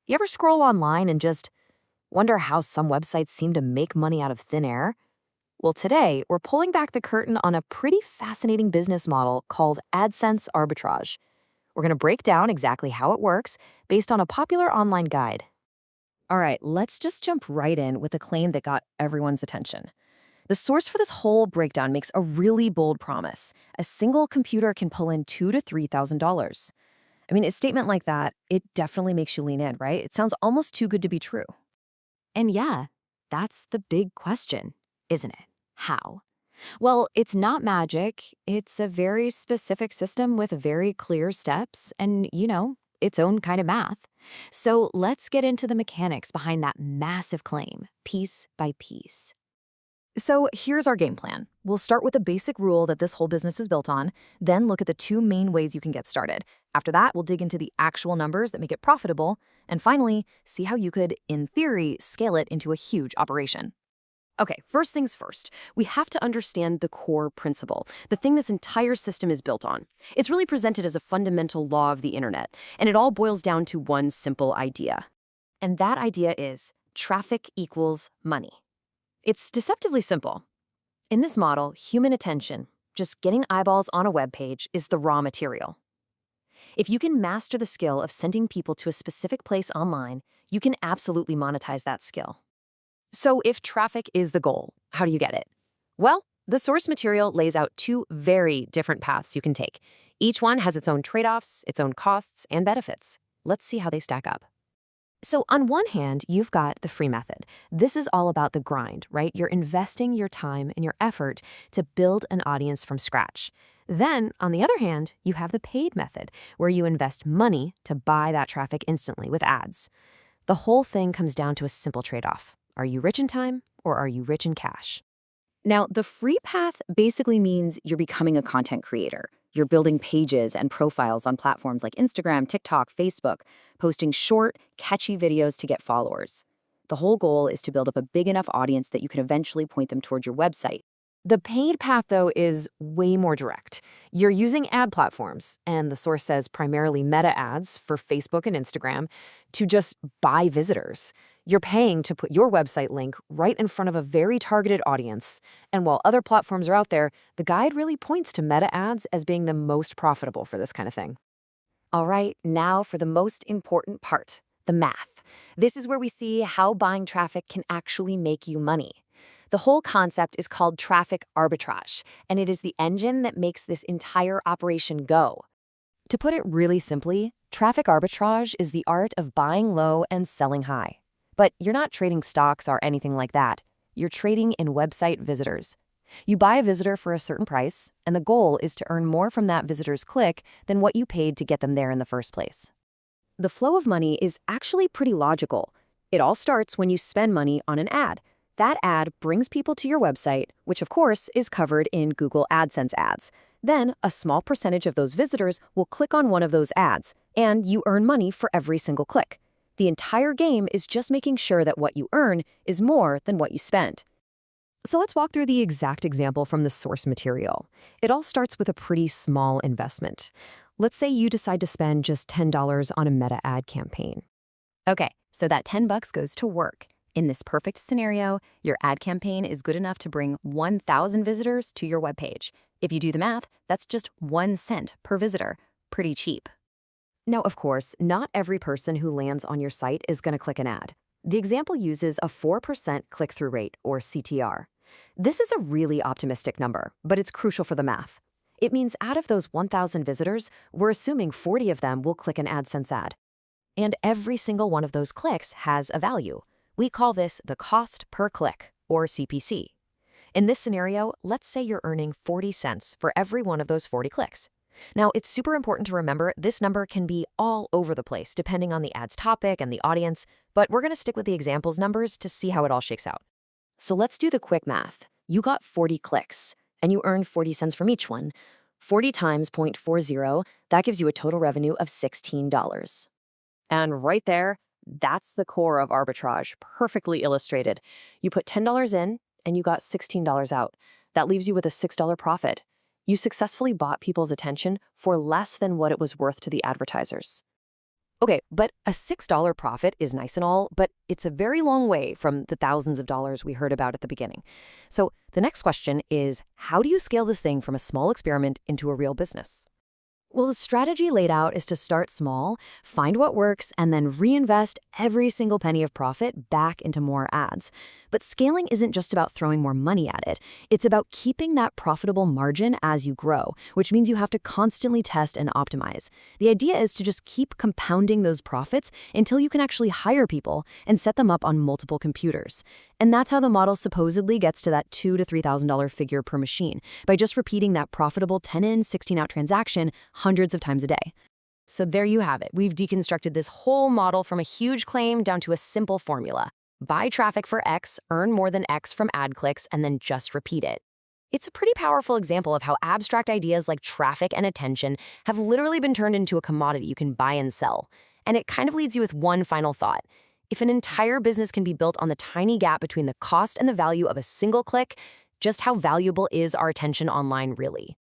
You ever scroll online and just wonder how some websites seem to make money out of thin air? Well, today we're pulling back the curtain on a pretty fascinating business model called AdSense arbitrage. We're going to break down exactly how it works based on a popular online guide. All right, let's just jump right in with a claim that got everyone's attention. The source for this whole breakdown makes a really bold promise. A single computer can pull in $2,000 to $3,000. I mean, a statement like that, it definitely makes you lean in, right? It sounds almost too good to be true. And yeah, that's the big question, isn't it? How? Well, it's not magic. It's a very specific system with very clear steps and, its own kind of math. So let's get into the mechanics behind that massive claim, piece by piece. So here's our game plan. We'll start with the basic rule that this whole business is built on, then look at the two main ways you can get started. After that, we'll dig into the actual numbers that make it profitable, and finally, see how you could, in theory, scale it into a huge operation. Okay, first things first, we have to understand the core principle, the thing this entire system is built on. It's really presented as a fundamental law of the internet, and it all boils down to one simple idea. And that idea is traffic equals money. It's deceptively simple. In this model, human attention, just getting eyeballs on a web page, is the raw material. If you can master the skill of sending people to a specific place online, you can absolutely monetize that skill. So if traffic is the goal, how do you get it? Well, the source material lays out two very different paths you can take. Each one has its own trade-offs, its own costs, and benefits. Let's see how they stack up. So on one hand, you've got the free method. This is all about the grind, right? You're investing your time and your effort to build an audience from scratch. Then, on the other hand, you have the paid method, where you invest money to buy that traffic instantly with ads. The whole thing comes down to a simple trade-off. Are you rich in time or are you rich in cash? Now, the free path basically means you're becoming a content creator. You're building pages and profiles on platforms like Instagram, TikTok, Facebook, posting short, catchy videos to get followers. The whole goal is to build up a big enough audience that you can eventually point them toward your website. The paid path, though, is way more direct. You're using ad platforms, and the source says primarily Meta ads for Facebook and Instagram, to just buy visitors. You're paying to put your website link right in front of a very targeted audience. And while other platforms are out there, the guide really points to Meta ads as being the most profitable for this kind of thing. All right, now for the most important part, the math. This is where we see how buying traffic can actually make you money. The whole concept is called traffic arbitrage, and it is the engine that makes this entire operation go. To put it really simply, traffic arbitrage is the art of buying low and selling high. But you're not trading stocks or anything like that. You're trading in website visitors. You buy a visitor for a certain price, and the goal is to earn more from that visitor's click than what you paid to get them there in the first place. The flow of money is actually pretty logical. It all starts when you spend money on an ad. That ad brings people to your website, which of course is covered in Google AdSense ads. Then a small percentage of those visitors will click on one of those ads, and you earn money for every single click. The entire game is just making sure that what you earn is more than what you spend. So let's walk through the exact example from the source material. It all starts with a pretty small investment. Let's say you decide to spend just $10 on a Meta ad campaign. Okay, so that $10 goes to work. In this perfect scenario, your ad campaign is good enough to bring 1,000 visitors to your webpage. If you do the math, that's just 1 cent per visitor. Pretty cheap. Now, of course, not every person who lands on your site is going to click an ad. The example uses a 4% click-through rate, or CTR. This is a really optimistic number, but it's crucial for the math. It means out of those 1,000 visitors, we're assuming 40 of them will click an AdSense ad. And every single one of those clicks has a value. We call this the cost per click, or CPC. In this scenario, let's say you're earning 40 cents for every one of those 40 clicks. Now, it's super important to remember this number can be all over the place depending on the ad's topic and the audience, but we're going to stick with the examples numbers to see how it all shakes out. So let's do the quick math. You got 40 clicks, and you earned 40 cents from each one. 40 times 0.40, that gives you a total revenue of $16. And right there, that's the core of arbitrage, perfectly illustrated. You put $10 in, and you got $16 out. That leaves you with a $6 profit. You successfully bought people's attention for less than what it was worth to the advertisers. Okay, but a $6 profit is nice and all, but it's a very long way from the thousands of dollars we heard about at the beginning. So the next question is, how do you scale this thing from a small experiment into a real business? Well, the strategy laid out is to start small, find what works, and then reinvest every single penny of profit back into more ads. But scaling isn't just about throwing more money at it. It's about keeping that profitable margin as you grow, which means you have to constantly test and optimize. The idea is to just keep compounding those profits until you can actually hire people and set them up on multiple computers. And that's how the model supposedly gets to that $2,000 to $3,000 figure per machine, by just repeating that profitable 10 in, 16 out transaction hundreds of times a day. So there you have it. We've deconstructed this whole model from a huge claim down to a simple formula. Buy traffic for X, earn more than X from ad clicks, and then just repeat it. It's a pretty powerful example of how abstract ideas like traffic and attention have literally been turned into a commodity you can buy and sell. And it kind of leaves you with one final thought. If an entire business can be built on the tiny gap between the cost and the value of a single click, just how valuable is our attention online really?